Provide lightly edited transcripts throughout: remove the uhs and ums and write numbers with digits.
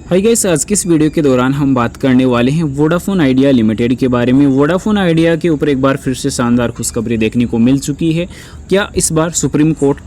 Hi guys, आज की इस वीडियो के दौरान हम बात करने वाले हैं वोडाफोन आइडिया लिमिटेड के बारे में। वोडाफोन आइडिया के ऊपर एक बार फिर से शानदार खुशखबरी देखने को मिल चुकी है। क्या इस बार सुप्रीम कोर्ट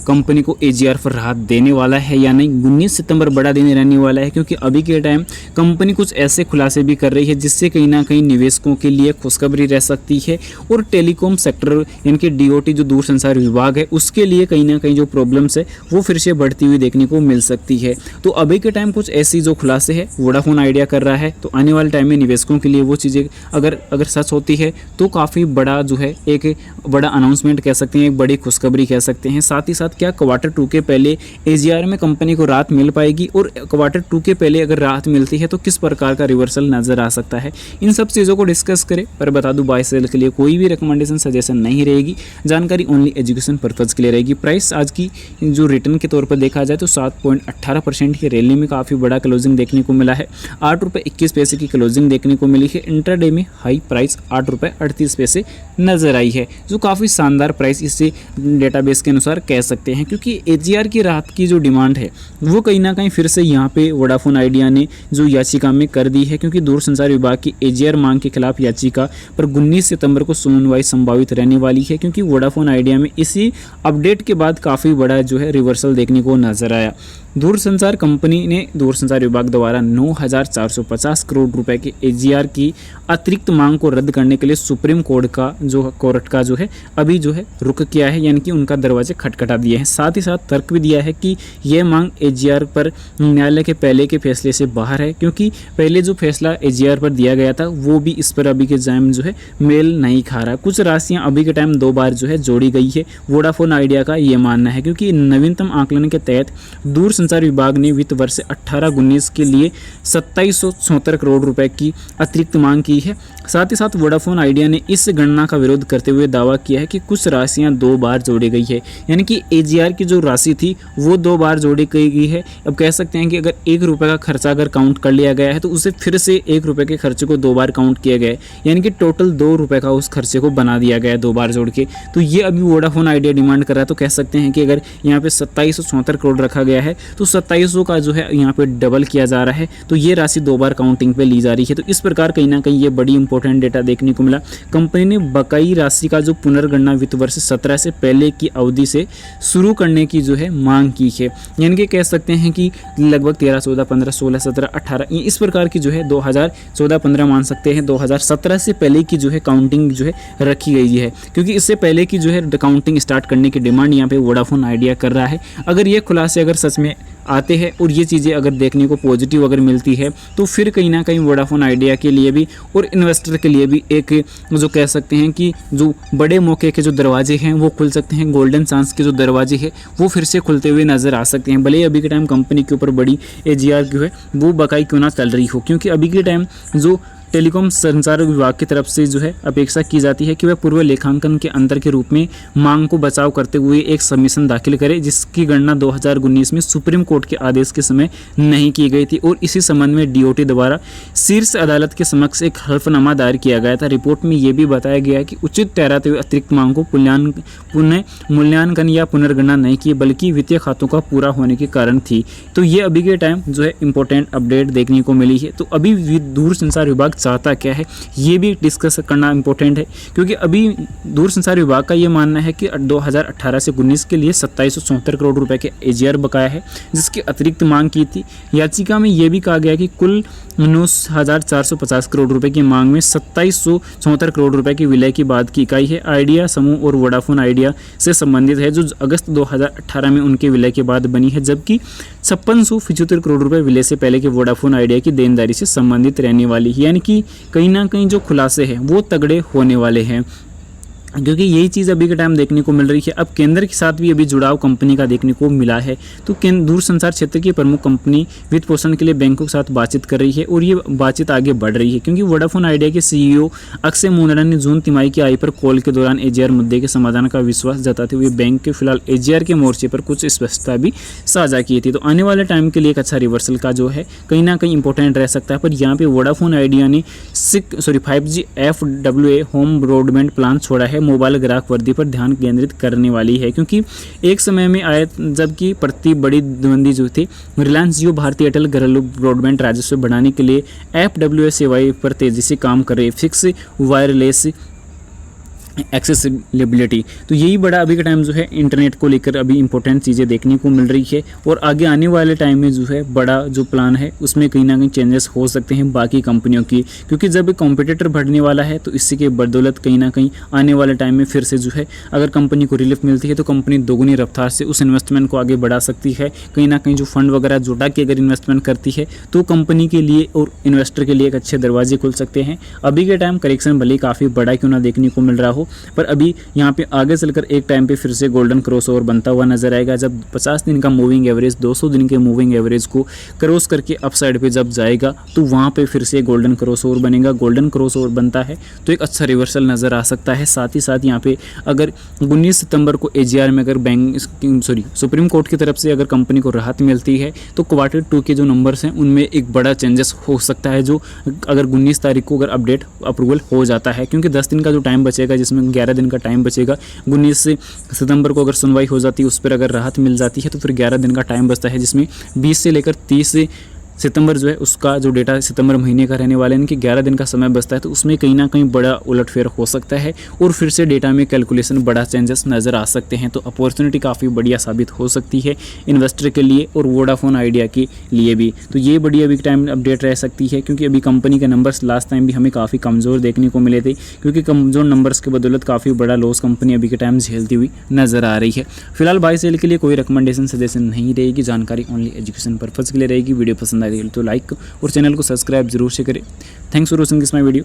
कंपनी को एजीआर पर राहत देने वाला है या नहीं? 19 सितंबर बड़ा दिन रहने वाला है, क्योंकि अभी के टाइम कंपनी कुछ ऐसे खुलासे भी कर रही है जिससे कहीं ना कहीं निवेशकों के लिए खुशखबरी रह सकती है। और टेलीकॉम सेक्टर इनके डीओटी जो दूरसंचार विभाग है उसके लिए कहीं ना कहीं जो प्रॉब्लम्स है वो फिर से बढ़ती हुई देखने को मिल सकती है। तो अभी के टाइम कुछ ऐसी जो खुलासे है वोडाफोन आइडिया कर रहा है, तो आने वाले टाइम में निवेशकों के लिए वो चीज़ें अगर सच होती है तो काफ़ी बड़ा जो है एक बड़ा अनाउंसमेंट कह सकते हैं, एक बड़ी खुशखबरी कह सकते हैं। साथ ही साथ क्या Q2 के पहले एजीआर में कंपनी को राहत मिल पाएगी, और Q2 के पहले अगर राहत मिलती है तो किस प्रकार का रिवर्सल नजर आ सकता है, इन सब चीज़ों को डिस्कस करें। पर बता दूं, बाय सेल के लिए कोई भी रिकमेंडेशन सजेशन नहीं रहेगी, जानकारी ओनली एजुकेशन पर्पज़ के लिए रहेगी। प्राइस आज की जो रिटर्न के तौर पर देखा जाए तो 7.18% की रैली में काफ़ी बड़ा क्लोजिंग देखने को मिला है। 8 रुपये 21 पैसे की क्लोजिंग देखने को मिली है। इंट्राडे में हाई प्राइस 8 रुपये 38 पैसे नजर आई है, जो काफ़ी शानदार प्राइस इससे डेटाबेस के अनुसार कह सकते हैं, क्योंकि एजीआर की राहत की जो डिमांड है वो कहीं ना कहीं फिर से यहाँ पे वोडाफोन आइडिया ने जो याचिका में कर दी है, क्योंकि दूरसंचार विभाग की एजीआर मांग के खिलाफ याचिका पर 19 सितंबर को सुनवाई संभावित रहने वाली है, क्योंकि वोडाफोन आइडिया में इसी अपडेट के बाद काफ़ी बड़ा जो है रिवर्सल देखने को नजर आया। दूरसंचार कंपनी ने दूरसंचार विभाग द्वारा 9,450 करोड़ रुपए के एजीआर की अतिरिक्त मांग को रद्द करने के लिए सुप्रीम कोर्ट का जो है अभी जो है रुख किया है, यानी कि उनका दरवाजे खटखटा दिए हैं। साथ ही साथ तर्क भी दिया है कि यह मांग एजीआर पर न्यायालय के पहले के फैसले से बाहर है, क्योंकि पहले जो फैसला एजीआर पर दिया गया था वो भी इस पर अभी के टाइम जो है मेल नहीं खा रहा। कुछ राशियाँ अभी के टाइम 2 बार जो है जोड़ी गई है, वोडाफोन आइडिया का ये मानना है, क्योंकि नवीनतम आकलन के तहत दूरसंचार विभाग ने वित्त वर्ष 18-19 के लिए 2774 करोड़ रुपए की अतिरिक्त मांग की है। साथ ही साथ वोडाफोन आइडिया ने इस गणना का विरोध करते हुए दावा किया है कि कुछ राशियां 2 बार जोड़ी गई है, यानी कि एजीआर की जो राशि थी वो 2 बार जोड़ी गई है। अब कह सकते हैं कि अगर 1 रुपये का खर्चा अगर काउंट कर लिया गया है तो उसे फिर से 1 रुपये के खर्चे को 2 बार काउंट किया गया है, यानी कि टोटल 2 रुपये का उस खर्चे को बना दिया गया है 2 बार जोड़ के। तो ये अभी वोडाफोन आइडिया डिमांड कर रहा है, तो कह सकते हैं कि अगर यहाँ पे 2774 करोड़ रखा गया है तो 2700 का जो है यहाँ पे डबल किया जा रहा है, तो ये राशि 2 बार काउंटिंग पे ली जा रही है। तो इस प्रकार कहीं ना कहीं ये बड़ी इंपॉर्टेंट डेटा देखने को मिला। कंपनी ने बकाई राशि का जो पुनर्गणना वित्त वर्ष 17 से पहले की अवधि से शुरू करने की जो है मांग की है, यानी कि कह सकते हैं कि लगभग 13, 14, 15, 16, 17, 18 इस प्रकार की जो है 2014-15 मान सकते हैं, 2017 से पहले की जो है काउंटिंग जो है रखी गई है, क्योंकि इससे पहले की जो है काउंटिंग स्टार्ट करने की डिमांड यहाँ पे वोडाफोन आइडिया कर रहा है। अगर ये खुलासे अगर सच में आते हैं और ये चीज़ें अगर देखने को पॉजिटिव अगर मिलती है तो फिर कहीं ना कहीं वोडाफोन आइडिया के लिए भी और इन्वेस्टर के लिए भी एक जो कह सकते हैं कि जो बड़े मौके के जो दरवाजे हैं वो खुल सकते हैं, गोल्डन चांस के जो दरवाजे हैं वो फिर से खुलते हुए नज़र आ सकते हैं। भले ही अभी के टाइम कंपनी के ऊपर बड़ी एजीआर जो है वो बकाई क्यों ना चल रही हो, क्योंकि अभी के टाइम जो टेलीकॉम संचार विभाग की तरफ से जो है अपेक्षा की जाती है कि वह पूर्व लेखांकन के अंतर के रूप में मांग को बचाव करते हुए एक सबमिशन दाखिल करे, जिसकी गणना 2019 में सुप्रीम कोर्ट के आदेश के समय नहीं की गई थी, और इसी संबंध में डीओटी द्वारा शीर्ष अदालत के समक्ष एक हल्फनामा दायर किया गया था। रिपोर्ट में यह भी बताया गया कि उचित ठहराते हुए अतिरिक्त मांग को पुनः मूल्यांकन या पुनर्गणना नहीं की, बल्कि वित्तीय खातों का पूरा होने के कारण थी। तो ये अभी के टाइम जो है इंपॉर्टेंट अपडेट देखने को मिली है। तो अभी दूरसंचार विभाग चाहता क्या है ये भी डिस्कस करना इंपॉर्टेंट है, क्योंकि अभी दूरसंचार विभाग का ये मानना है कि 2018 से 19 के लिए 2774 करोड़ रुपए के एजीआर बकाया है, जिसकी अतिरिक्त मांग की थी। याचिका में यह भी कहा गया कि कुल 9,450 करोड़ रुपए की मांग में 2774 करोड़ रुपए की विलय की बाद की इकाई है आइडिया समूह और वोडाफोन आइडिया से संबंधित है, जो अगस्त 2018 में उनके विलय के बाद बनी है, जबकि 5675 करोड़ रुपए विलय से पहले के वोडाफोन आइडिया की देनदारी से संबंधित रहने वाली है। यानी कि कहीं ना कहीं जो खुलासे हैं वो तगड़े होने वाले हैं, क्योंकि यही चीज़ अभी के टाइम देखने को मिल रही है। अब केंद्र के साथ भी अभी जुड़ाव कंपनी का देखने को मिला है, तो दूरसंचार क्षेत्र की प्रमुख कंपनी वित्त पोषण के लिए बैंकों के साथ बातचीत कर रही है, और ये बातचीत आगे बढ़ रही है, क्योंकि वोडाफोन आइडिया के सीईओ अक्षय मुंदड़ा ने जून तिमाही की आय पर कॉल के दौरान एजीआर मुद्दे के समाधान का विश्वास जताते हुए बैंक के फिलहाल एजीआर के मोर्चे पर कुछ स्पष्टता भी साझा की थी। तो आने वाले टाइम के लिए एक अच्छा रिवर्सल का जो है कहीं ना कहीं इंपॉर्टेंट रह सकता है। पर यहाँ पे वोडाफोन आइडिया ने 5G FWA home broadband plan छोड़ा है मोबाइल ग्राहक वृद्धि पर ध्यान केंद्रित करने वाली है, क्योंकि एक समय में आया जबकि प्रति बड़ी मंदी जो थी रिलायंस जियो, भारतीय एयरटेल घरेलू ब्रॉडबैंड राजस्व बढ़ाने के लिए FWA सेवाएं पर तेजी से काम कर रही है। फिक्स वायरलेस एक्सेसिबिलिटी, तो यही बड़ा अभी का टाइम जो है इंटरनेट को लेकर अभी इंपॉर्टेंट चीज़ें देखने को मिल रही है। और आगे आने वाले टाइम में जो है बड़ा जो प्लान है उसमें कहीं ना कहीं चेंजेस हो सकते हैं बाकी कंपनियों की, क्योंकि जब कॉम्पिटिटर बढ़ने वाला है तो इसी के बदौलत कहीं ना कहीं आने वाले टाइम में फिर से जो है अगर कंपनी को रिलीफ मिलती है तो कंपनी दोगुनी रफ्तार से उस इन्वेस्टमेंट को आगे बढ़ा सकती है। कहीं ना कहीं जो फंड वगैरह जुटा के अगर इन्वेस्टमेंट करती है तो कंपनी के लिए और इन्वेस्टर के लिए एक अच्छे दरवाजे खुल सकते हैं। अभी के टाइम करेक्शन भले काफ़ी बड़ा क्यों ना देखने को मिल रहा हो, पर अभी यहाँ पे आगे चलकर एक टाइम पे फिर से गोल्डन क्रॉसओवर बनता हुआ नजर आएगा। जब 50 दिन का मूविंग एवरेज 200 दिन के मूविंग एवरेज को क्रॉस करके अप साइड पे जब जाएगा तो वहाँ पे फिर से गोल्डन क्रॉसओवर बनेगा। गोल्डन क्रॉसओवर बनता है तो एक अच्छा रिवर्सल नज़र आ सकता है। साथ ही साथ यहाँ पे अगर 19 सितंबर को AGR में अगर सुप्रीम कोर्ट की तरफ से अगर कंपनी को राहत मिलती है तो Q2 के जो नंबर्स हैं उनमें एक बड़ा चेंजेस हो सकता है, जो अगर 19 तारीख को अगर अपडेट अप्रूवल हो जाता है, क्योंकि 10 दिन का जो टाइम बचेगा जिसमें 11 दिन का टाइम बचेगा। 19 सितंबर को अगर सुनवाई हो जाती है उस पर अगर राहत मिल जाती है तो फिर 11 दिन का टाइम बचता है, जिसमें 20 से लेकर 30 सितंबर जो है उसका जो डेटा सितंबर महीने का रहने वाला है, इनके 11 दिन का समय बचता है। तो उसमें कहीं ना कहीं बड़ा उलटफेर हो सकता है और फिर से डेटा में कैलकुलेशन बड़ा चेंजेस नज़र आ सकते हैं। तो अपॉर्चुनिटी काफ़ी बढ़िया साबित हो सकती है इन्वेस्टर के लिए और वोडाफोन आइडिया के लिए भी। तो ये बड़ी अभी टाइम अपडेट रह सकती है, क्योंकि अभी कंपनी के नंबर्स लास्ट टाइम भी हमें काफ़ी कमज़ोर देखने को मिले थे, क्योंकि कमज़ोर नंबर्स के बदौलत काफ़ी बड़ा लॉस कंपनी अभी के टाइम झेलती हुई नज़र आ रही है। फिलहाल बाय सेल के लिए कोई रिकमेंडेशन सजेशन नहीं रहेगी, जानकारी ओनली एजुकेशन पर्पज़ के लिए रहेगी। वीडियो पसंद आई तो लाइक और चैनल को सब्सक्राइब जरूर से करें। Thanks for watching this my video.